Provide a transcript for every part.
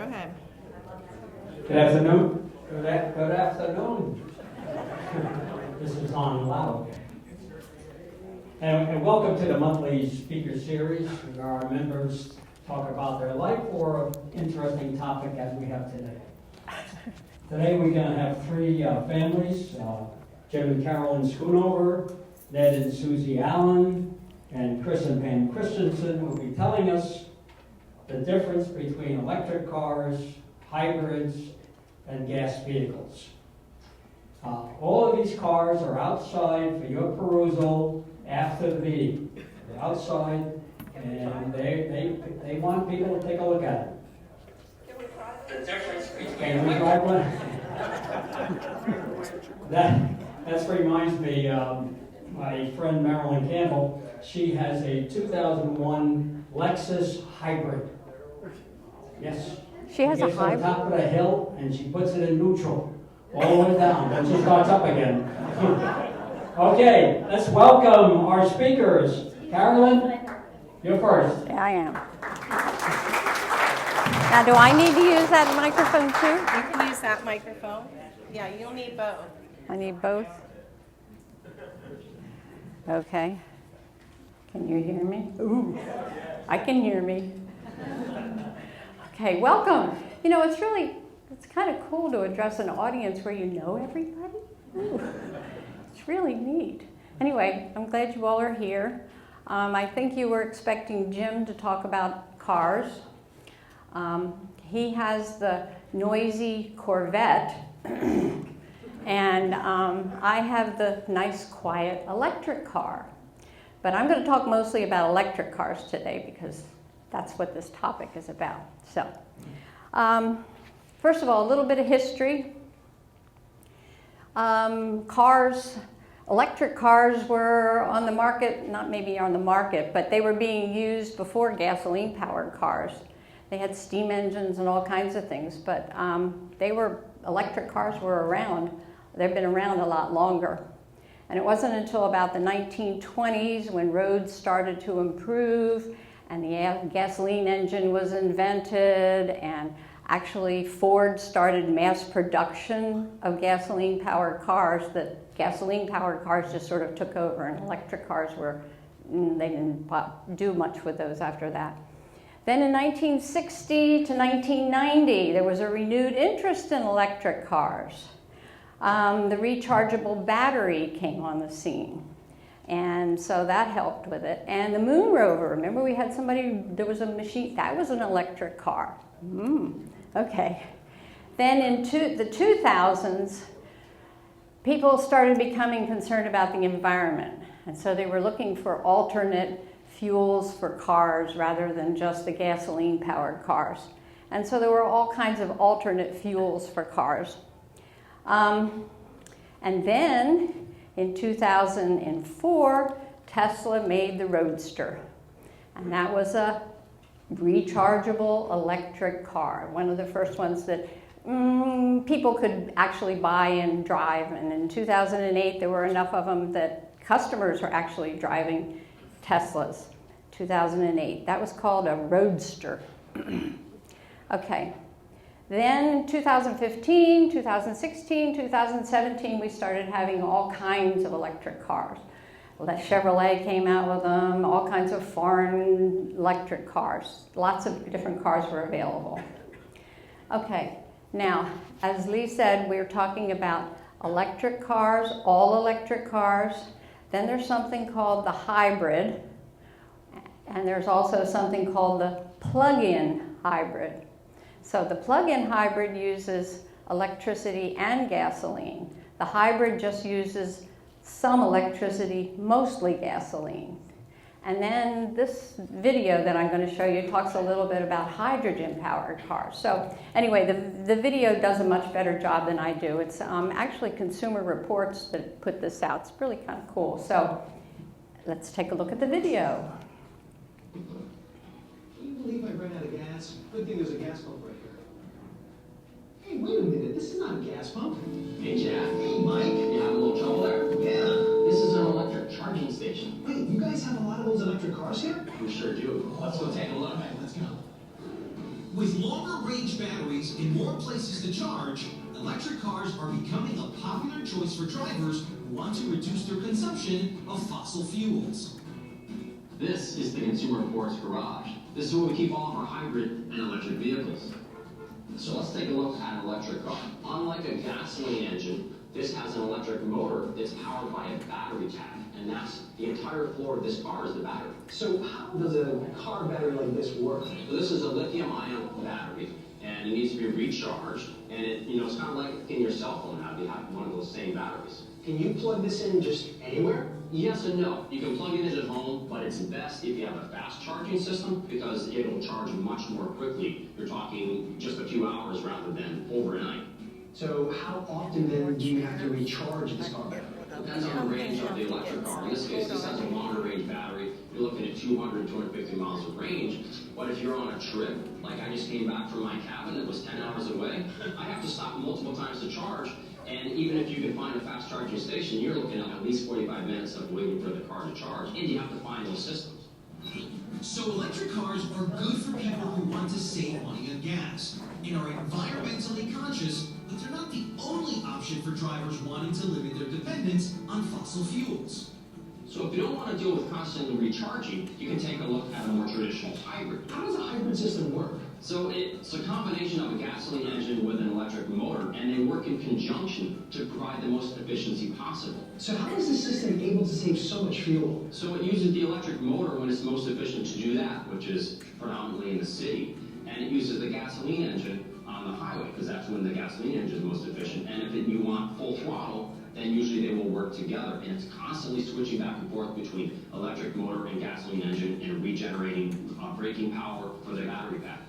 ahead. Good afternoon. Good afternoon. This is on loud. And welcome to the monthly speaker series where our members talk about their life or interesting topic as we have today. Today we're going to have three families, Jim and Carolyn Schoonover, Ned and Susie Allen, and Chris and Pam Christianson will be telling us the difference between electric cars, hybrids, and gas vehicles. All of these cars are outside for your perusal after the meeting. They're outside, and they want people to take a look at it. Can we try The difference between... Can we try one? That reminds me, my friend Marilyn Campbell, she has a 2001 Lexus hybrid. Yes. She has a hybrid? She gets on top of the hill, and she puts it in neutral. All the way down, and she starts up again. Okay, let's welcome our speakers. Carolyn, you're first. Yeah, I am. Now, do I need to use that microphone too? You can use that microphone. Yeah, you'll need both. I need both? Okay. Can you hear me? Ooh, I can hear me. Okay, welcome. You know, it's kind of cool to address an audience where you know everybody. Ooh, it's really neat. Anyway, I'm glad you all are here. I think you were expecting Jim to talk about cars. He has the noisy Corvette, and I have the nice, quiet electric car. But I'm going to talk mostly about electric cars today because that's what this topic is about. So, first of all, a little bit of history. Electric cars were on the market, not maybe on the market, but they were being used before gasoline-powered cars. They had steam engines and all kinds of things, but electric cars were around. They've been around a lot longer. And it wasn't until about the 1920s when roads started to improve and the gasoline engine was invented, and actually Ford started mass production of gasoline-powered cars, that gasoline-powered cars just sort of took over, and electric cars they didn't do much with those after that. Then in 1960 to 1990, there was a renewed interest in electric cars. The rechargeable battery came on the scene. And so that helped with it. And the moon rover, remember there was a machine, that was an electric car. Okay. Then in the 2000s, people started becoming concerned about the environment. And so they were looking for alternate fuels for cars rather than just the gasoline-powered cars. And so there were all kinds of alternate fuels for cars. And then in 2004, Tesla made the Roadster, and that was a rechargeable electric car, one of the first ones that people could actually buy and drive. And in 2008, there were enough of them that customers were actually driving Teslas. 2008, that was called a Roadster. Okay. Then 2015, 2016, 2017, we started having all kinds of electric cars. Chevrolet came out with them, all kinds of foreign electric cars. Lots of different cars were available. Okay, now, as Lee said, we're talking about electric cars, all electric cars. Then there's something called the hybrid, and there's also something called the plug-in hybrid. So the plug-in hybrid uses electricity and gasoline. The hybrid just uses some electricity, mostly gasoline. And then this video that I'm going to show you talks a little bit about hydrogen-powered cars. So anyway, the video does a much better job than I do. It's actually Consumer Reports that put this out. It's really kind of cool. So let's take a look at the video. Can you believe I ran out of gas? Good thing there's a gas pump right here. Hey, wait a minute. This is not a gas pump. Hey, Jeff. Hey, Mike. You having a little trouble there? Yeah. This is an electric charging station. Wait, you guys have a lot of those electric cars here? We sure do. Let's go take a look. All right, let's go. With longer range range batteries and more places to charge, electric cars are becoming a popular choice for drivers who want to reduce their consumption of fossil fuels. This is the Consumer Reports Garage. This is where we keep all of our hybrid and electric vehicles. So let's take a look at an electric car. Unlike a gasoline engine, this has an electric motor that's powered by a battery pack. And that's the entire floor of this car is the battery. So how does a car battery like this work? So this is a lithium-ion battery, and it needs to be recharged. And it's kind of like in your cell phone now, you have one of those same batteries. Can you plug this in just anywhere? Yes and no. You can plug it in at home, but it's best if you have a fast charging system because it'll charge much more quickly. You're talking just a few hours rather than overnight. So how often then do you have to recharge this car battery? Depends on the range of the electric car. In this case, this has a longer range battery. You're looking at 200, 250 miles of range. But if you're on a trip, like I just came back from my cabin that was 10 hours away, I have to stop multiple times to charge. And even if you can find a fast charging station, you're looking at least 45 minutes of waiting for the car to charge. And you have to find those systems. So electric cars are good for people who want to save money on gas and are environmentally conscious, but they're not the only option for drivers wanting to limit their dependence on fossil fuels. So if you don't want to deal with constantly recharging, you can take a look at a more traditional hybrid. How does a hybrid system work? So it's a combination of a gasoline engine with an electric motor, and they work in conjunction to provide the most efficiency possible. So how is the system able to save so much fuel? So it uses the electric motor when it's most efficient to do that, which is predominantly in the city. And it uses the gasoline engine on the highway, because that's when the gasoline engine is most efficient. And if you want full throttle, then usually they will work together. And it's constantly switching back and forth between electric motor and gasoline engine and regenerating braking power for the battery pack.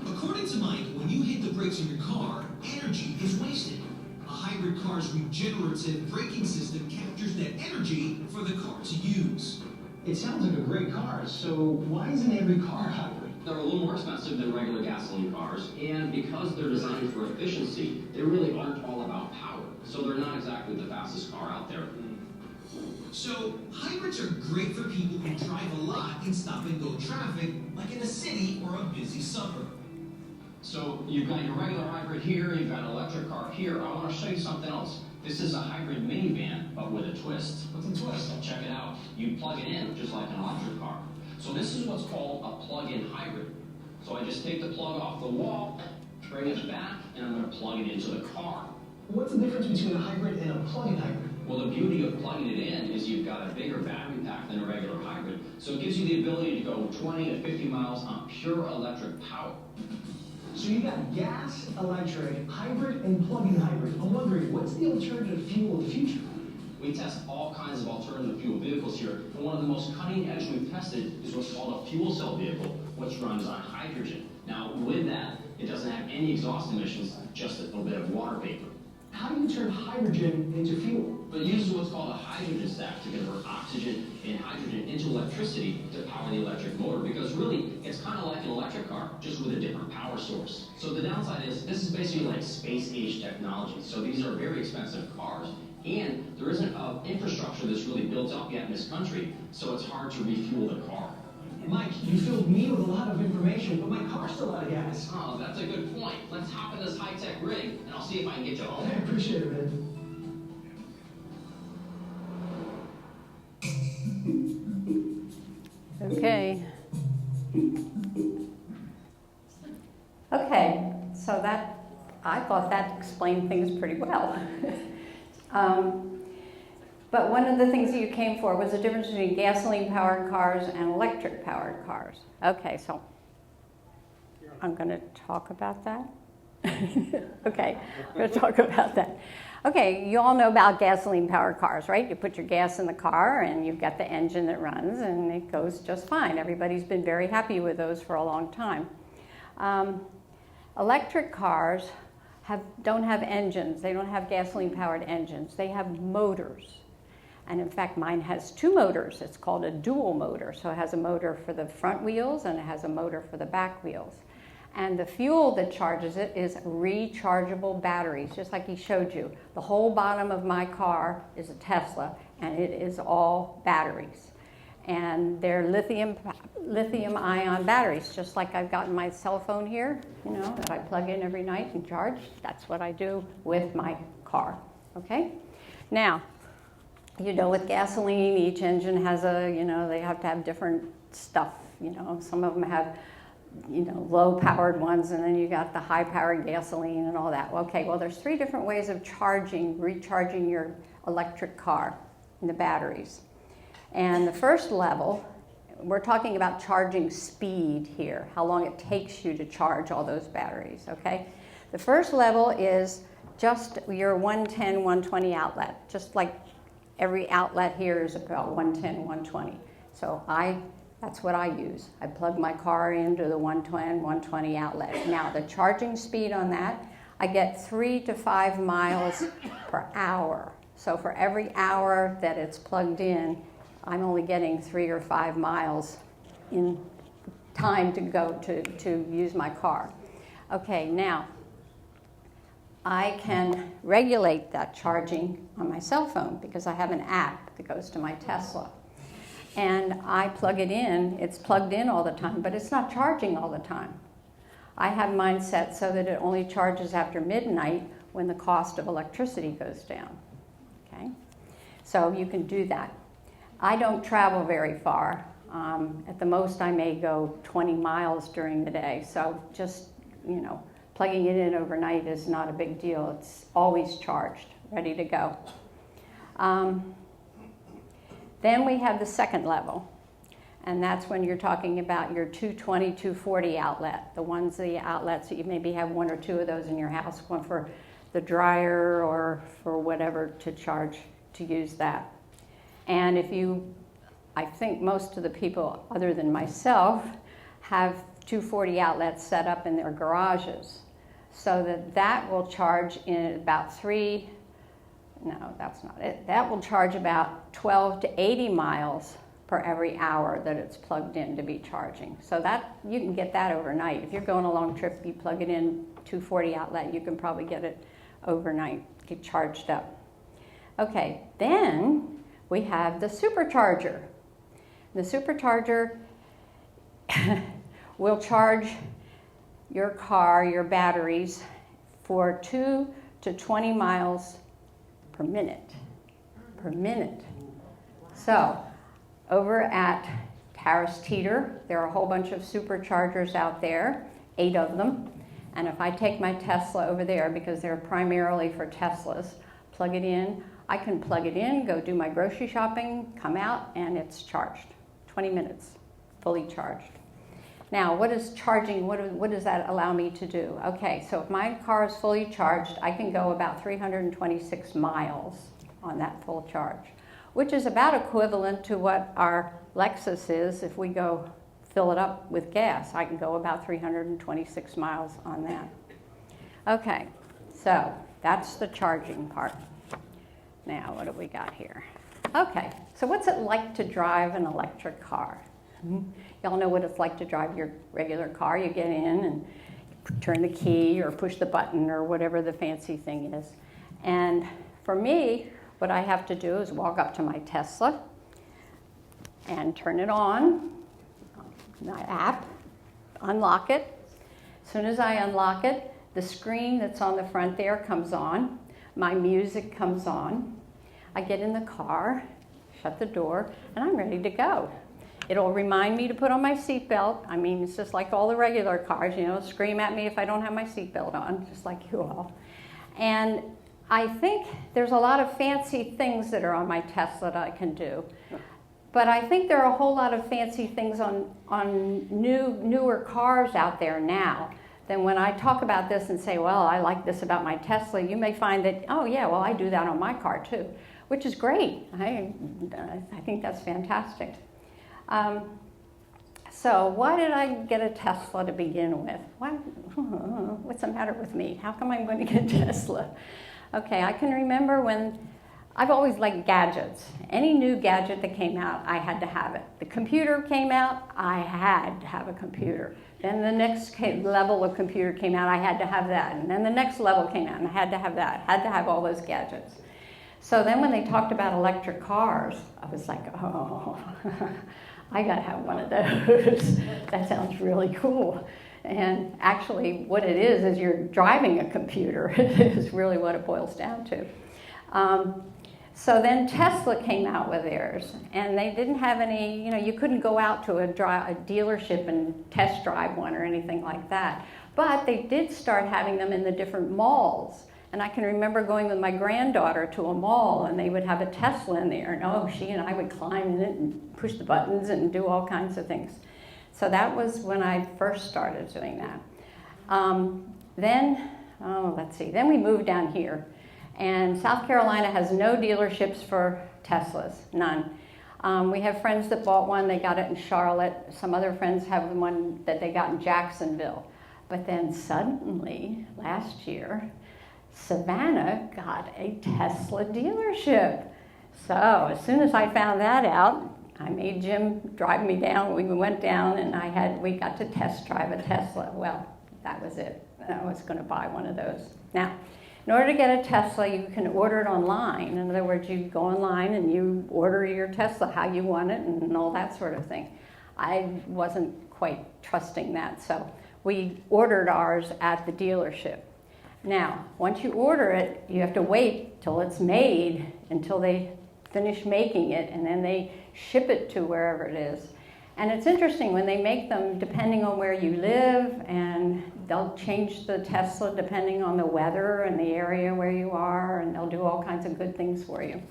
According to Mike, when you hit the brakes in your car, energy is wasted. A hybrid car's regenerative braking system captures that energy for the car to use. It sounds like a great car, so why isn't every car hybrid? They're a little more expensive than regular gasoline cars, and because they're designed for efficiency, they really aren't all about power. So they're not exactly the fastest car out there. So, hybrids are great for people who drive a lot in stop-and-go traffic, like in a city or a busy suburb. So you've got your regular hybrid here, you've got an electric car here. I want to show you something else. This is a hybrid minivan, but with a twist. What's a twist? Well, check it out. You plug it in, just like an electric car. So this is what's called a plug-in hybrid. So I just take the plug off the wall, bring it back, and I'm going to plug it into the car. What's the difference between a hybrid and a plug-in hybrid? Well, the beauty of plugging it in is you've got a bigger battery pack than a regular hybrid. So it gives you the ability to go 20 to 50 miles on pure electric power. So you got gas, electric, hybrid, and plug-in hybrid. I'm wondering, what's the alternative fuel of the future? We test all kinds of alternative fuel vehicles here, and one of the most cutting edge we've tested is what's called a fuel cell vehicle, which runs on hydrogen. Now, with that, it doesn't have any exhaust emissions, just a little bit of water vapor. How do you turn hydrogen into fuel? But it uses what's called a hydrogen stack to convert oxygen and hydrogen into electricity to power the electric motor, because really, it's kind of like an electric car, just with a different power source. So the downside is, this is basically like space-age technology. So these are very expensive cars, and there isn't an infrastructure that's really built up yet in this country, so it's hard to refuel the car. Mike, you filled me with a lot of information, but my car's still out of gas. Oh, that's a good point. Let's hop in this high-tech rig, and I'll see if I can get you home. I appreciate it, man. Okay. Okay, so I thought that explained things pretty well. But one of the things that you came for was the difference between gasoline-powered cars and electric-powered cars. Okay, so I'm going to talk about that. Okay, I'm going to talk about that. Okay, you all know about gasoline-powered cars, right? You put your gas in the car and you've got the engine that runs and it goes just fine. Everybody's been very happy with those for a long time. Electric cars don't have engines. They don't have gasoline-powered engines. They have motors. And in fact, mine has two motors. It's called a dual motor. So it has a motor for the front wheels and it has a motor for the back wheels. And the fuel that charges it is rechargeable batteries, just like he showed you. The whole bottom of my car is a Tesla, and it is all batteries. And they're lithium lithium-ion batteries, just like I've got my cell phone here, that I plug in every night and charge. That's what I do with my car, okay? Now, with gasoline, each engine has they have to have different stuff, Some of them have, low-powered ones, and then you got the high-powered gasoline and all that. Okay, well, there's 3 different ways of recharging your electric car in the batteries. And the first level, we're talking about charging speed here, how long it takes you to charge all those batteries, okay? The first level is just your 110, 120 outlet, just like every outlet here is about 110, 120. So that's what I use. I plug my car into the 110, 120 outlet. Now, the charging speed on that, I get 3 to 5 miles per hour. So for every hour that it's plugged in, I'm only getting 3 or 5 miles in time to go to use my car. Okay, now, I can regulate that charging on my cell phone because I have an app that goes to my Tesla. And I plug it in, it's plugged in all the time, but it's not charging all the time. I have mine set so that it only charges after midnight when the cost of electricity goes down. Okay? So you can do that. I don't travel very far. At the most, I may go 20 miles during the day. So just, plugging it in overnight is not a big deal. It's always charged, ready to go. Then we have the second level, and that's when you're talking about your 220, 240 outlet, the outlets that you maybe have 1 or 2 of those in your house, one for the dryer or for whatever to charge to use that. And I think most of the people other than myself have 240 outlets set up in their garages, so that will charge in about no, that's not it. That will charge about 12 to 80 miles per every hour that it's plugged in to be charging. So that you can get that overnight. If you're going a long trip, you plug it in 240 outlet, you can probably get it overnight, get charged up. Okay, then we have the supercharger. The supercharger will charge your car, your batteries, for 2 to 20 miles per minute. So, over at Harris Teeter, there are a whole bunch of superchargers out there, 8 of them. And if I take my Tesla over there, because they're primarily for Teslas, plug it in, I can plug it in, go do my grocery shopping, come out, and it's charged. 20 minutes, fully charged. Now, what is charging, what does that allow me to do? Okay, so if my car is fully charged, I can go about 326 miles on that full charge, which is about equivalent to what our Lexus is if we go fill it up with gas. I can go about 326 miles on that. Okay, so that's the charging part. Now, what do we got here? Okay, so what's it like to drive an electric car? Y'all know what it's like to drive your regular car. You get in and turn the key or push the button or whatever the fancy thing is. And for me, what I have to do is walk up to my Tesla and turn it on, my app, unlock it. As soon as I unlock it, the screen that's on the front there comes on. My music comes on. I get in the car, shut the door, and I'm ready to go. It'll remind me to put on my seatbelt. I mean, it's just like all the regular cars, scream at me if I don't have my seatbelt on, just like you all. And I think there's a lot of fancy things that are on my Tesla that I can do. But I think there are a whole lot of fancy things on newer cars out there now. Then when I talk about this and say, well, I like this about my Tesla, you may find that, oh yeah, well, I do that on my car too, which is great. I think that's fantastic. So why did I get a Tesla to begin with? What's the matter with me? How come I'm going to get a Tesla? Okay, I can remember when I've always liked gadgets. Any new gadget that came out, I had to have it. The computer came out, I had to have a computer. Then the next level of computer came out, I had to have that. And then the next level came out, and I had to have that. Had to have all those gadgets. So then when they talked about electric cars, I was like, oh, I got to have one of those. That sounds really cool. And actually, what it is you're driving a computer, is really what it boils down to. So then Tesla came out with theirs, and they didn't have any, you couldn't go out to a dealership and test drive one or anything like that. But they did start having them in the different malls. And I can remember going with my granddaughter to a mall, and they would have a Tesla in there, and she and I would climb in it and push the buttons and do all kinds of things. So that was when I first started doing that. Then we moved down here. And South Carolina has no dealerships for Teslas, none. We have friends that bought one, they got it in Charlotte. Some other friends have one that they got in Jacksonville. But then suddenly, last year, Savannah got a Tesla dealership. So as soon as I found that out, I made Jim drive me down. We went down and we got to test drive a Tesla. Well, that was it. I was going to buy one of those. Now, in order to get a Tesla, you can order it online. In other words, you go online and you order your Tesla how you want it and all that sort of thing. I wasn't quite trusting that, so we ordered ours at the dealership. Now, once you order it, you have to wait till it's made, until they finish making it, and then they ship it to wherever it is. And it's interesting, when they make them, depending on where you live, and they'll change the Tesla depending on the weather and the area where you are, and they'll do all kinds of good things for you.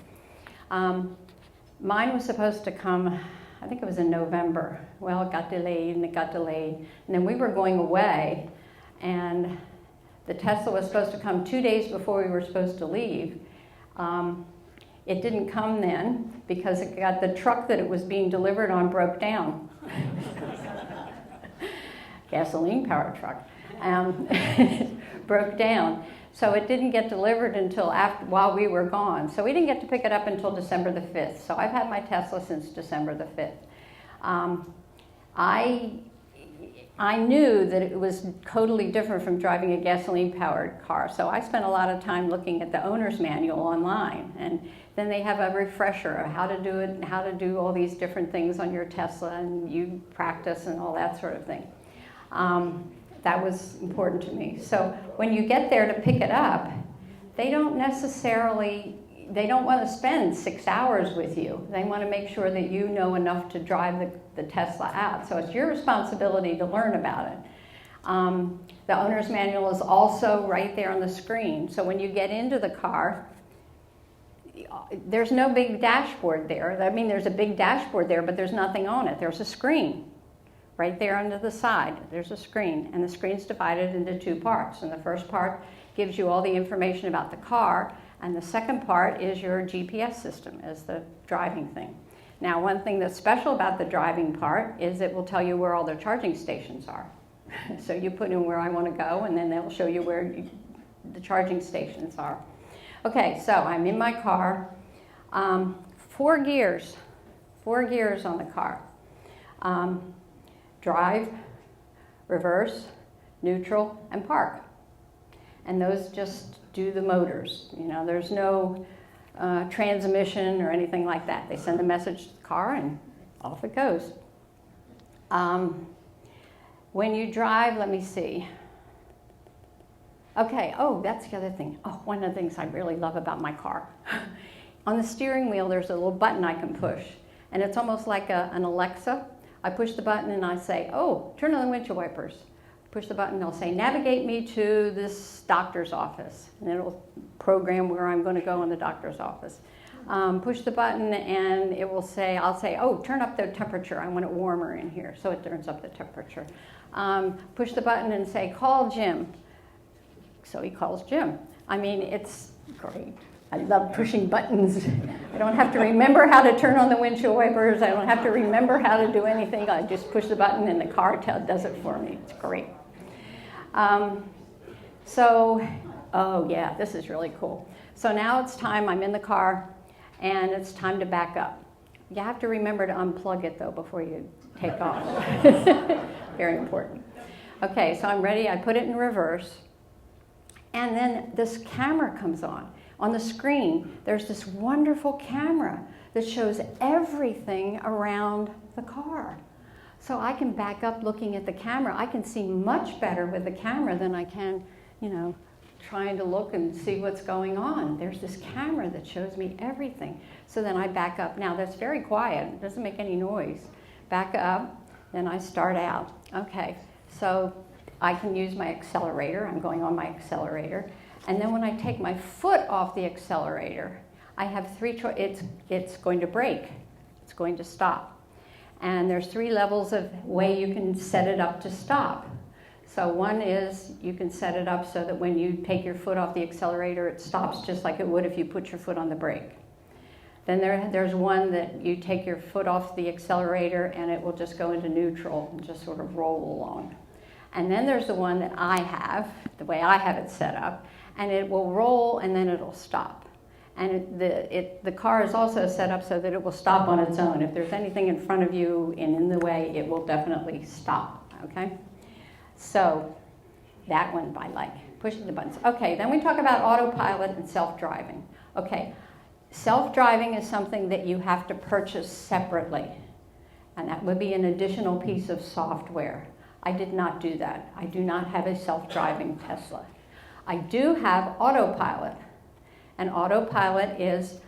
Mine was supposed to come, I think it was in November. Well, it got delayed, and it got delayed. And then we were going away, and the Tesla was supposed to come 2 days before we were supposed to leave. It didn't come then because the truck that it was being delivered on broke down. Gasoline powered truck. Broke down. So it didn't get delivered until while we were gone. So we didn't get to pick it up until December the 5th. So I've had my Tesla since December the 5th. I knew that it was totally different from driving a gasoline-powered car, so I spent a lot of time looking at the owner's manual online, and then they have a refresher of how to do it and how to do all these different things on your Tesla, and you practice and all that sort of thing. That was important to me. So when you get there to pick it up, they don't want to spend 6 hours with you. They want to make sure that you know enough to drive the Tesla out. So it's your responsibility to learn about it. The owner's manual is also right there on the screen. So when you get into the car, there's no big dashboard there. I mean, there's a big dashboard there, but there's nothing on it. There's a screen right there under the side. There's a screen, and the screen's divided into 2 parts. And the first part gives you all the information about the car, and the second part is your GPS system, is the driving thing. Now, one thing that's special about the driving part is it will tell you where all the charging stations are. So you put in where I want to go, and then they'll show you where the charging stations are. Okay, so I'm in my car. 4 gears on the car. Drive, reverse, neutral, and park. And those just do the motors. There's no transmission or anything like that. They send a message to the car and off it goes. When you drive, let me see. Okay, that's the other thing. One of the things I really love about my car. On the steering wheel, there's a little button I can push, and it's almost like an Alexa. I push the button and I say, turn on the windshield wipers. Push the button, they'll say, navigate me to this doctor's office. And it'll program where I'm going to go in the doctor's office. Push the button and it will say, I'll say, turn up the temperature. I want it warmer in here. So it turns up the temperature. Push the button and say, call Jim. So he calls Jim. I mean, it's great. I love pushing buttons. I don't have to remember how to turn on the windshield wipers. I don't have to remember how to do anything. I just push the button and the car does it for me. It's great. This is really cool. So now it's time, I'm in the car, and it's time to back up. You have to remember to unplug it, though, before you take off. Very important. Okay, so I'm ready. I put it in reverse, and then this camera comes on. On the screen, there's this wonderful camera that shows everything around the car. So I can back up looking at the camera. I can see much better with the camera than I can, trying to look and see what's going on. There's this camera that shows me everything. So then I back up. Now that's very quiet. It doesn't make any noise. Back up, then I start out. Okay, so I can use my accelerator. I'm going on my accelerator. And then when I take my foot off the accelerator, I have three choices. It's going to brake. It's going to stop. And there's 3 levels of way you can set it up to stop. So one is you can set it up so that when you take your foot off the accelerator, it stops just like it would if you put your foot on the brake. Then there's one that you take your foot off the accelerator and it will just go into neutral and just sort of roll along. And then there's the one that I have, the way I have it set up, and it will roll and then it'll stop. And the car is also set up so that it will stop on its own. If there's anything in front of you and in the way, it will definitely stop, okay? So that one I like, pushing the buttons. Okay, then we talk about autopilot and self-driving. Okay, self-driving is something that you have to purchase separately, and that would be an additional piece of software. I did not do that. I do not have a self-driving Tesla. I do have autopilot, and autopilot is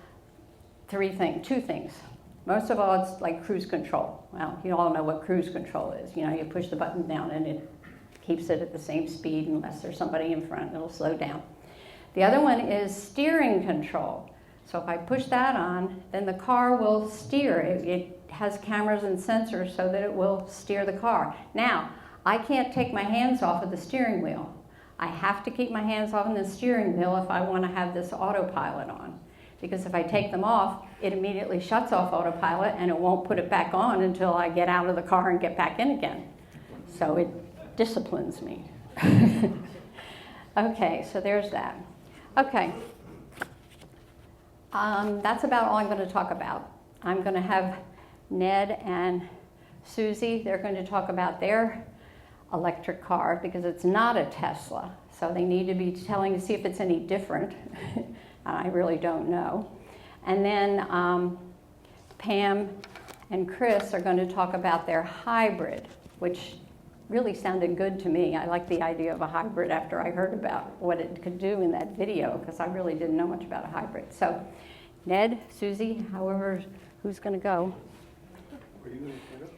two things. Most of all, it's like cruise control. Well, you all know what cruise control is. You push the button down and it keeps it at the same speed unless there's somebody in front, it'll slow down. The other one is steering control. So if I push that on, then the car will steer. It has cameras and sensors so that it will steer the car. Now, I can't take my hands off of the steering wheel. I have to keep my hands off of the steering wheel if I want to have this autopilot on. Because if I take them off, it immediately shuts off autopilot and it won't put it back on until I get out of the car and get back in again. So it disciplines me. Okay, so there's that. Okay. That's about all I'm going to talk about. I'm going to have Ned and Susie, they're going to talk about their electric car because it's not a Tesla. So they need to be telling to see if it's any different. I really don't know. And then Pam and Chris are going to talk about their hybrid, which really sounded good to me. I like the idea of a hybrid after I heard about what it could do in that video because I really didn't know much about a hybrid. So Ned, Susie, who's going to go? Are you going to stand up?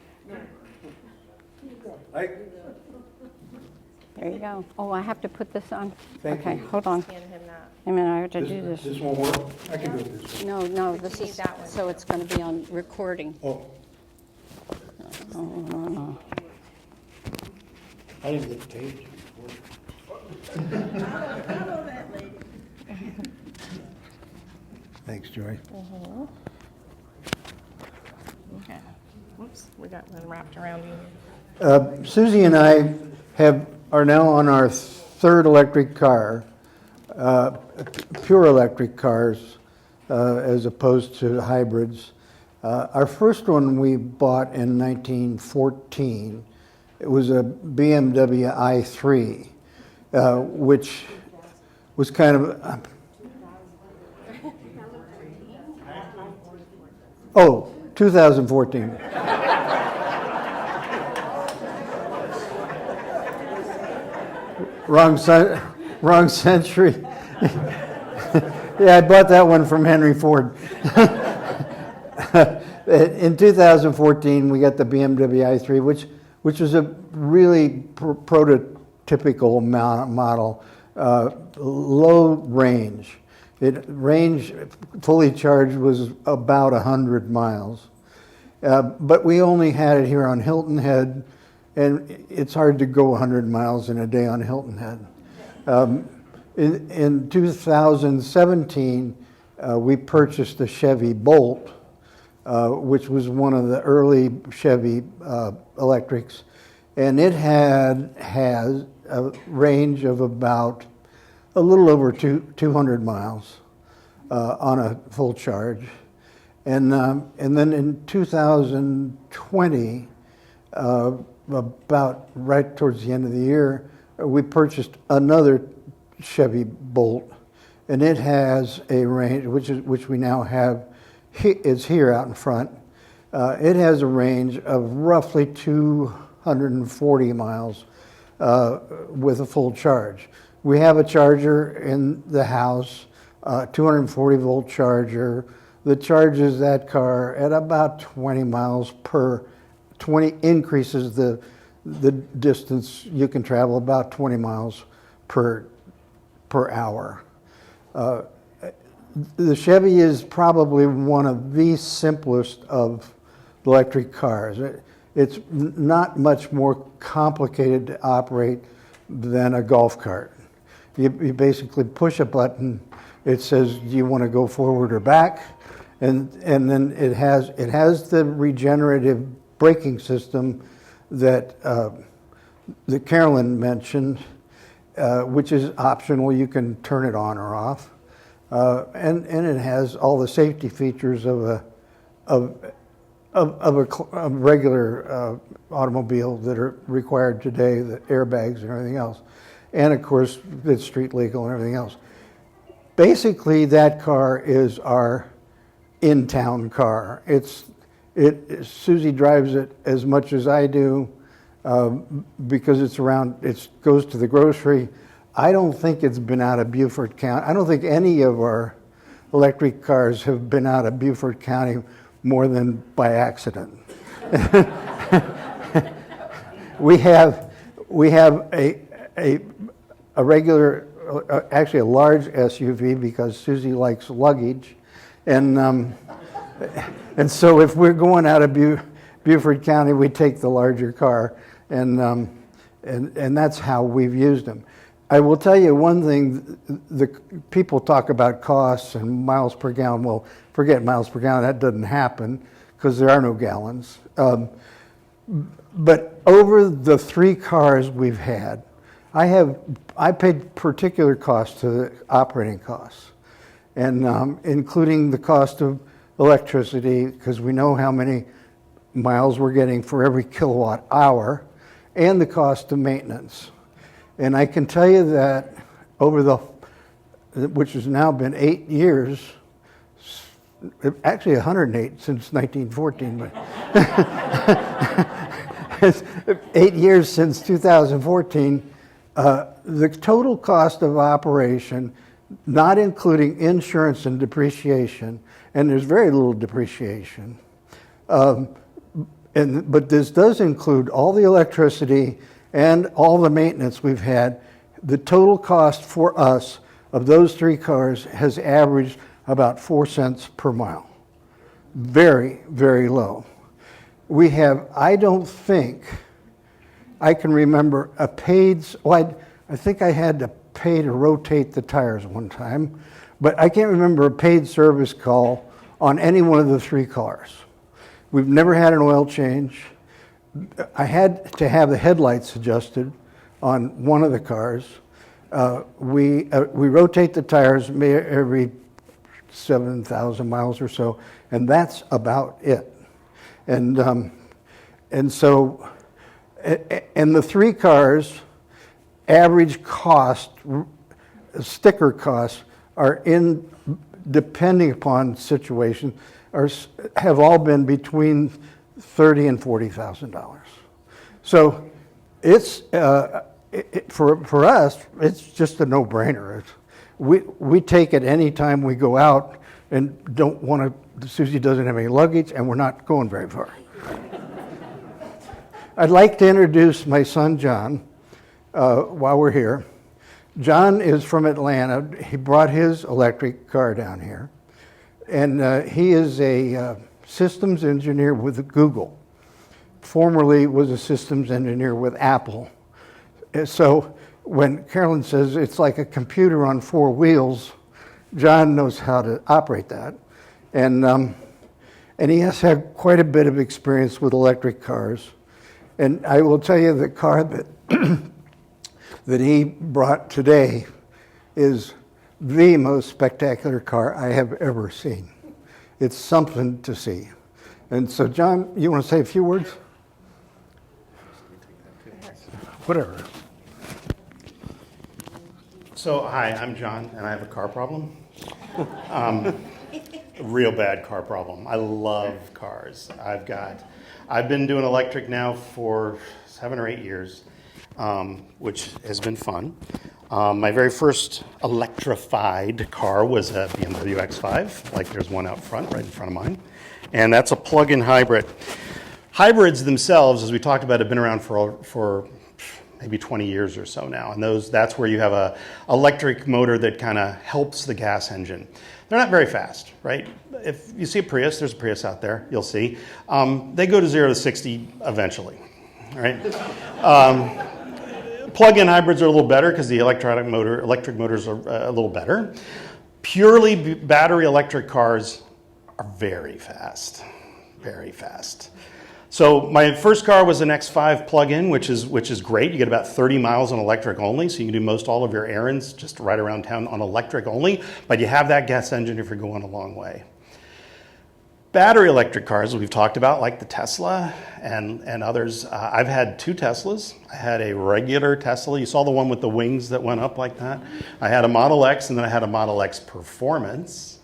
There you go. Oh, I have to put this on. Thank okay, you. hold on. Hand him that. I mean, I have to do this. This won't work? I can do it this way. No, this need is that one. so it's going to be on recording. Oh, Oh. I didn't get the tape. Thanks, Joy. Okay. Whoops, we got one wrapped around you. Susie and I are now on our 3rd electric car, pure electric cars, as opposed to hybrids. Our first one we bought in 1914. It was a BMW i3, which was kind of... 2014. Wrong century. Yeah, I bought that one from Henry Ford. In 2014, we got the BMW i3, which was a really prototypical model, low range. Range fully charged was about 100 miles. But we only had it here on Hilton Head, and it's hard to go 100 miles in a day on Hilton Head. In 2017, we purchased the Chevy Bolt, which was one of the early Chevy electrics, and it has a range of about a little over 200 miles on a full charge. And then in 2020, about right towards the end of the year, we purchased another Chevy Bolt, and it has a range, which we now have is here out in front. It has a range of roughly 240 miles with a full charge. We have a charger in the house, 240 volt charger that charges that car at about 20 miles per 20, increases the distance you can travel about 20 miles per hour. The Chevy is probably one of the simplest of electric cars. It's not much more complicated to operate than a golf cart. You basically push a button. It says, do you want to go forward or back? And then it has the regenerative braking system that Carolyn mentioned, which is optional. You can turn it on or off. And it has all the safety features of a regular automobile that are required today, the airbags and everything else. And of course, it's street legal and everything else. Basically, that car is our in-town car. Susie drives it as much as I do because it goes to the grocery. I don't think it's been out of Beaufort County. I don't think any of our electric cars have been out of Beaufort County more than by accident. we have a regular, actually a large SUV because Susie likes luggage, and so if we're going out of Beaufort County, we take the larger car, and that's how we've used them. I will tell you one thing, the people talk about costs and miles per gallon. Well, forget miles per gallon, that doesn't happen because there are no gallons. But over the 3 cars we've had, I paid particular costs to the operating costs, and including the cost of electricity, because we know how many miles we're getting for every kilowatt hour, and the cost of maintenance. And I can tell you that over which has now been 8 years, actually 108 since 1914, but 8 years since 2014, the total cost of operation, not including insurance and depreciation, and there's very little depreciation, but this does include all the electricity and all the maintenance we've had. The total cost for us of those 3 cars has averaged about 4 cents per mile. Very, very low. We have, I don't think, I can remember a paid, I think I had to pay to rotate the tires one time, but I can't remember a paid service call on any one of the 3 cars. We've never had an oil change. I had to have the headlights adjusted on one of the cars. We rotate the tires every 7,000 miles or so, and that's about it. And so the 3 cars, average cost, sticker costs are depending upon situation, have all been between $30,000 and $40,000. So it's for us, it's just a no-brainer. We take it any time we go out and don't want to. Susie doesn't have any luggage, and we're not going very far. I'd like to introduce my son John while we're here. John is from Atlanta. He brought his electric car down here, and he is a systems engineer with Google. Formerly was a systems engineer with Apple. So when Carolyn says it's like a computer on 4 wheels, John knows how to operate that. And he has had quite a bit of experience with electric cars. And I will tell you the car that that he brought today is the most spectacular car I have ever seen. It's something to see. And so, John, you want to say a few words? Whatever. So, hi, I'm John, and I have a car problem. real bad car problem. I love cars. I've been doing electric now for 7 or 8 years, which has been fun. My very first electrified car was a BMW X5, like there's one out front, right in front of mine. And that's a plug-in hybrid. Hybrids themselves, as we talked about, have been around for maybe 20 years or so now. And that's where you have a electric motor that kind of helps the gas engine. They're not very fast, right? If you see a Prius, there's a Prius out there, you'll see. They go to 0 to 60 eventually, right? Plug-in hybrids are a little better because the electric motors are a little better. Purely battery electric cars are very fast, very fast. So my first car was an X5 plug-in, which is great. You get about 30 miles on electric only, so you can do most all of your errands just right around town on electric only, but you have that gas engine if you're going a long way. Battery electric cars, we've talked about, like the Tesla and others. I've had 2 Teslas. I had a regular Tesla. You saw the one with the wings that went up like that. I had a Model X, and then I had a Model X Performance,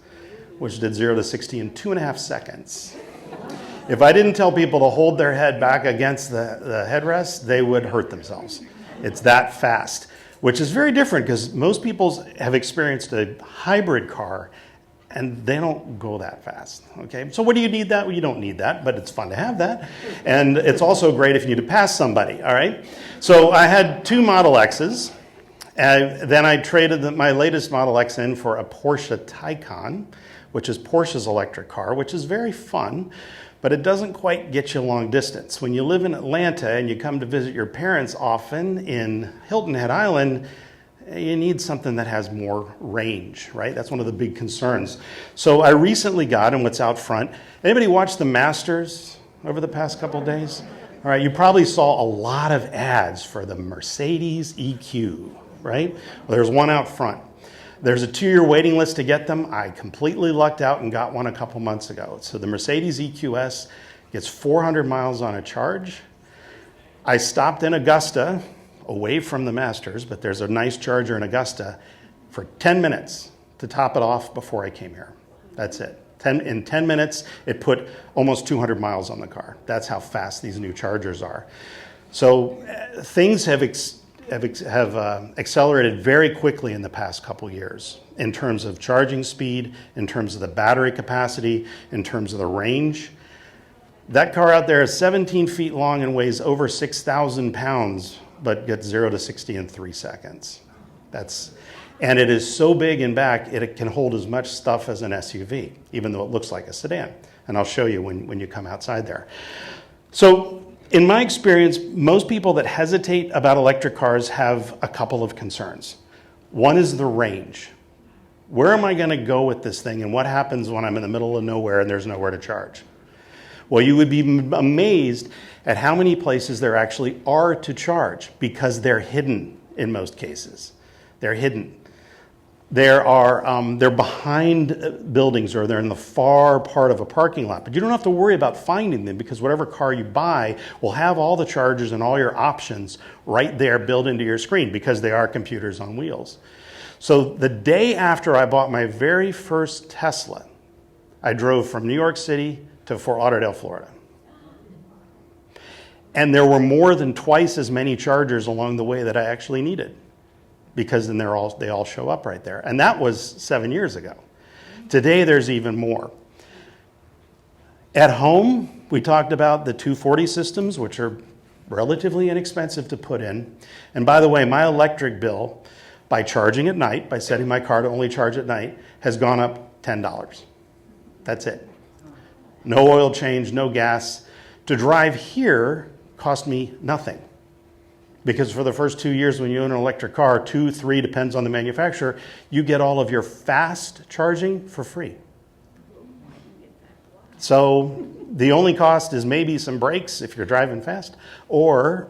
which did 0 to 60 in 2.5 seconds. If I didn't tell people to hold their head back against the headrest, they would hurt themselves. It's that fast, which is very different because most people have experienced a hybrid car and they don't go that fast, okay? So what do you need that? Well, you don't need that, but it's fun to have that. And it's also great if you need to pass somebody, all right? So I had 2 Model X's, and then I traded my latest Model X in for a Porsche Taycan, which is Porsche's electric car, which is very fun, but it doesn't quite get you long distance. When you live in Atlanta and you come to visit your parents often in Hilton Head Island, you need something that has more range, right? That's one of the big concerns. So I recently got, and what's out front, anybody watch the Masters over the past couple of days? All right, you probably saw a lot of ads for the Mercedes EQ, right? Well, there's one out front. There's a 2-year waiting list to get them. I completely lucked out and got one a couple months ago. So the Mercedes EQS gets 400 miles on a charge. I stopped in Augusta, away from the Masters, but there's a nice charger in Augusta, for 10 minutes to top it off before I came here. That's it. In 10 minutes, it put almost 200 miles on the car. That's how fast these new chargers are. So things have accelerated very quickly in the past couple years in terms of charging speed, in terms of the battery capacity, in terms of the range. That car out there is 17 feet long and weighs over 6,000 pounds, but gets 0 to 60 in 3 seconds. And it is so big in back, it can hold as much stuff as an SUV, even though it looks like a sedan. And I'll show you when you come outside there. So in my experience, most people that hesitate about electric cars have a couple of concerns. One is the range. Where am I going to go with this thing, and what happens when I'm in the middle of nowhere and there's nowhere to charge? Well, you would be amazed at how many places there actually are to charge, because they're hidden in most cases. They're hidden. They're behind buildings, or they're in the far part of a parking lot. But you don't have to worry about finding them, because whatever car you buy will have all the chargers and all your options right there built into your screen, because they are computers on wheels. So the day after I bought my very first Tesla, I drove from New York City to Fort Lauderdale, Florida. And there were more than twice as many chargers along the way that I actually needed, because then they all show up right there. And that was 7 years ago. Today, there's even more. At home, we talked about the 240 systems, which are relatively inexpensive to put in. And by the way, my electric bill, by charging at night, by setting my car to only charge at night, has gone up $10. That's it. No oil change, no gas. To drive here cost me nothing. Because for the first 2 years when you own an electric car, 2, 3, depends on the manufacturer, you get all of your fast charging for free. So the only cost is maybe some brakes if you're driving fast, or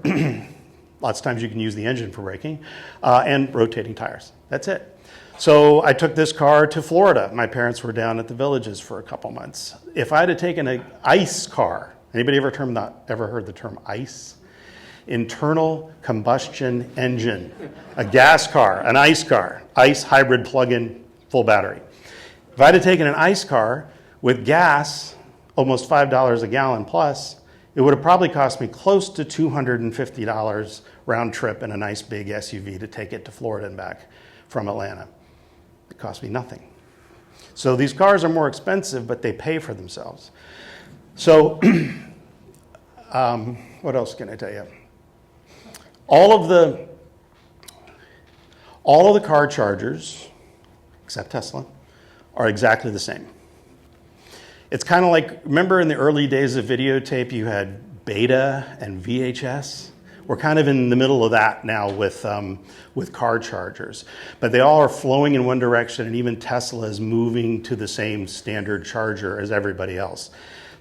lots of times you can use the engine for braking, and rotating tires. That's it. So I took this car to Florida. My parents were down at the Villages for a couple months. If I had taken an ICE car, anybody ever heard the term ICE? Internal combustion engine. A gas car, an ICE car, ICE hybrid plug-in full battery. If I had taken an ICE car, With gas, almost $5 a gallon plus, it would have probably cost me close to $250 round trip in a nice big SUV to take it to Florida and back from Atlanta. It cost me nothing. So these cars are more expensive, but they pay for themselves. So what else can I tell you? All of the car chargers, except Tesla, are exactly the same. It's kind of like, remember in the early days of videotape, you had beta and VHS? We're kind of in the middle of that now with car chargers. But they all are flowing in one direction, and even Tesla is moving to the same standard charger as everybody else.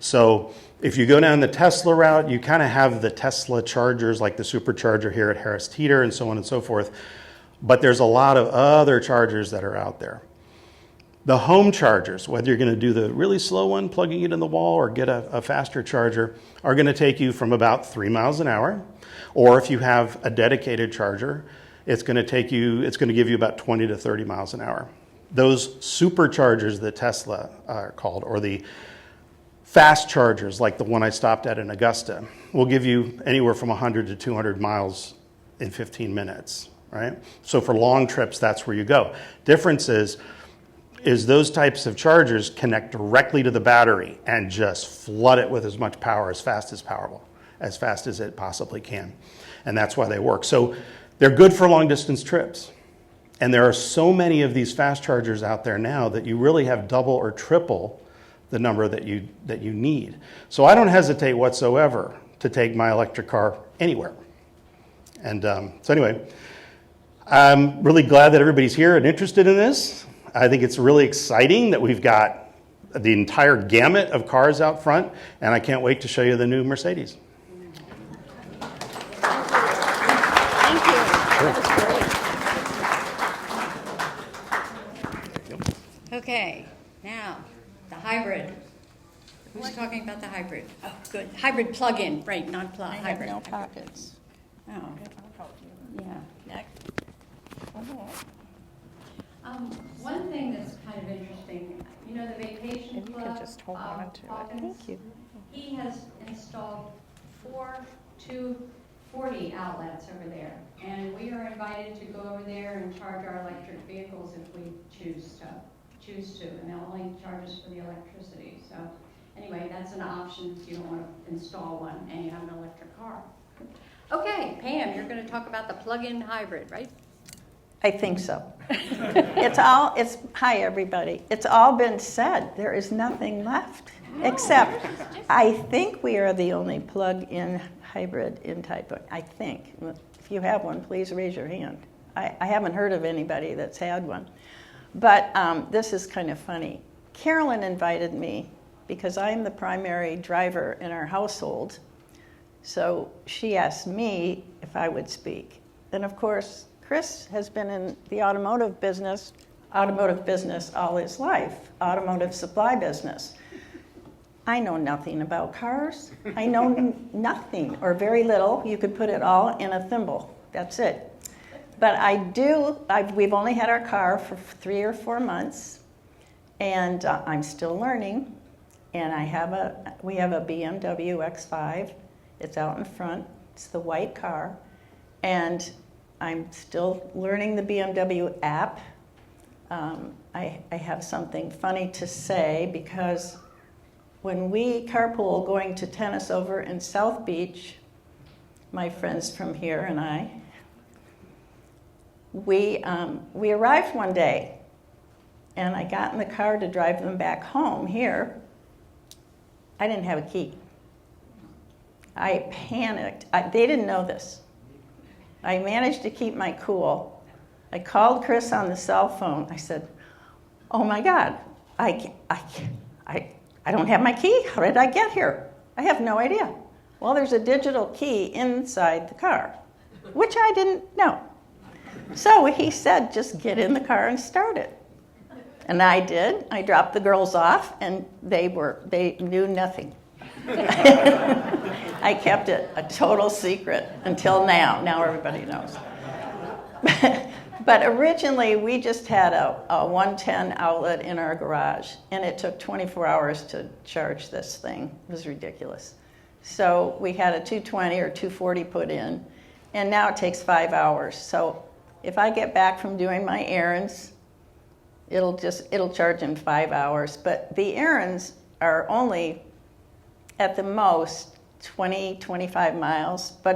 So if you go down the Tesla route, you kind of have the Tesla chargers like the supercharger here at Harris Teeter and so on and so forth. But there's a lot of other chargers that are out there. The home chargers, whether you're going to do the really slow one, plugging it in the wall, or get a faster charger, are going to take you from about 3 miles an hour. Or if you have a dedicated charger, it's going to give you about 20 to 30 miles an hour. Those superchargers that Tesla are called, or the fast chargers like the one I stopped at in Augusta, will give you anywhere from 100 to 200 miles in 15 minutes, right? So for long trips, that's where you go. Difference is those types of chargers connect directly to the battery and just flood it with as much power as fast as it possibly can. And that's why they work. So they're good for long distance trips. And there are so many of these fast chargers out there now that you really have double or triple the number that you need. So I don't hesitate whatsoever to take my electric car anywhere. And so anyway, I'm really glad that everybody's here and interested in this. I think it's really exciting that we've got the entire gamut of cars out front, and I can't wait to show you the new Mercedes. Thank you. Okay, now, the hybrid. Who's talking about the hybrid? Oh, good. Hybrid plug-in, right, not plug, I have hybrid. no pockets. Oh, I'll help you. yeah. Next. One thing that's kind of interesting, you know, the vacation And you can club, just hold on to it. Hawkins, Thank you. he has installed 40 outlets over there. And we are invited to go over there and charge our electric vehicles if we choose to. And they'll only charge us for the electricity. So anyway, that's an option if you don't want to install one and you have an electric car. Okay, Pam, you're going to talk about the plug-in hybrid, right? I think so. Hi everybody. It's all been said. There is nothing left. Except, I think we are the only plug-in hybrid in Tidepointe. I think. If you have one, please raise your hand. I haven't heard of anybody that's had one. But this is kind of funny. Carolyn invited me because I'm the primary driver in our household. So she asked me if I would speak. And of course, Chris has been in the automotive business all his life, automotive supply business. I know nothing about cars. I know nothing or very little. You could put it all in a thimble. That's it. But we've only had our car for 3 or 4 months, and I'm still learning. And we have a BMW X5. It's out in front. It's the white car. And I'm still learning the BMW app. I have something funny to say because when we carpool going to tennis over in South Beach, my friends from here and I, we arrived one day and I got in the car to drive them back home here. I didn't have a key. I panicked. They didn't know this. I managed to keep my cool. I called Chris on the cell phone. I said, "Oh my God, I don't have my key. How did I get here? I have no idea." Well, there's a digital key inside the car, which I didn't know. So he said, "Just get in the car and start it." And I did. I dropped the girls off, and they knew nothing. I kept it a total secret until now. Now everybody knows. But originally, we just had a 110 outlet in our garage, and it took 24 hours to charge this thing. It was ridiculous. So we had a 220 or 240 put in, and now it takes 5 hours. So if I get back from doing my errands, it'll charge in 5 hours. But the errands are only at the most 20, 25 miles, but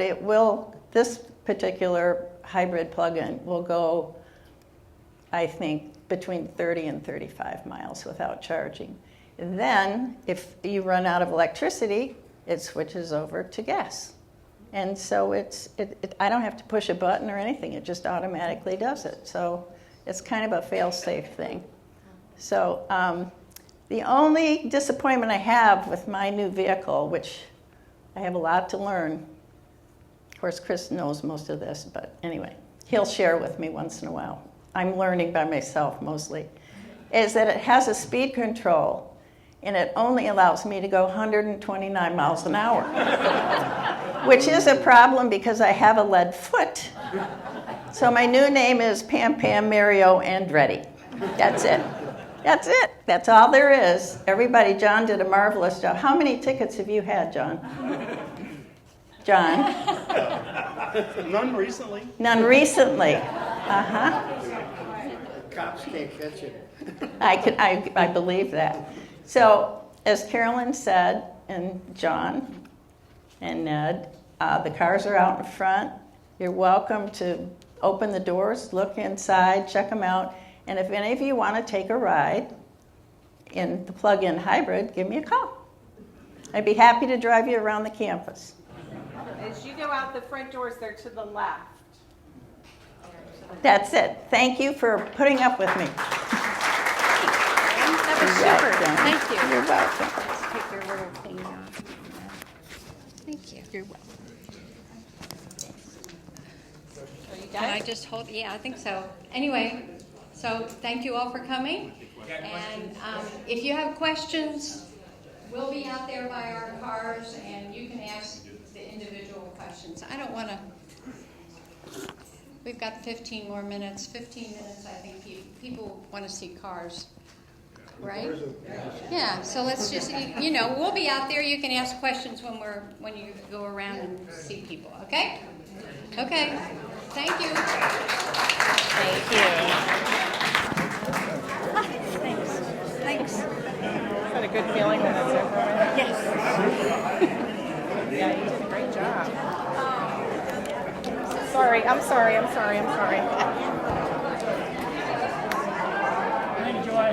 this particular hybrid plug-in will go, I think, between 30 and 35 miles without charging. And then, if you run out of electricity, it switches over to gas. And so I don't have to push a button or anything. It just automatically does it. So it's kind of a fail-safe thing. So the only disappointment I have with my new vehicle, which I have a lot to learn. Of course, Chris knows most of this, but anyway, he'll share with me once in a while. I'm learning by myself mostly. Is that it has a speed control, and it only allows me to go 129 miles an hour, which is a problem because I have a lead foot. So my new name is Pam Pam Mario Andretti. That's it. That's it. That's all there is. Everybody, John did a marvelous job. How many tickets have you had, John? John? None recently. None recently. Uh-huh. Cops can't catch it. I believe that. So, as Carolyn said, and John and Ned, the cars are out in front. You're welcome to open the doors, look inside, check them out. And if any of you want to take a ride in the plug-in hybrid, give me a call. I'd be happy to drive you around the campus. As you go out the front doors, they're to the left. That's it. Thank you for putting up with me. That was super. Thank you. You're welcome. Let's take your little thing off. Thank you. You're welcome. Are you Can I just hold? Yeah, I think so. Anyway, so thank you all for coming. And if you have questions, we'll be out there by our cars, and you can ask the individual questions. I don't want to. We've got 15 more minutes. 15 minutes, I think people want to see cars, right? Yeah. So let's just, we'll be out there. You can ask questions when you go around and see people. Okay. Okay. Thank you. Thank you. Thanks. Is that a good feeling when it's over with? Yes. Yeah, you did a great job. Sorry, I'm sorry. Enjoy.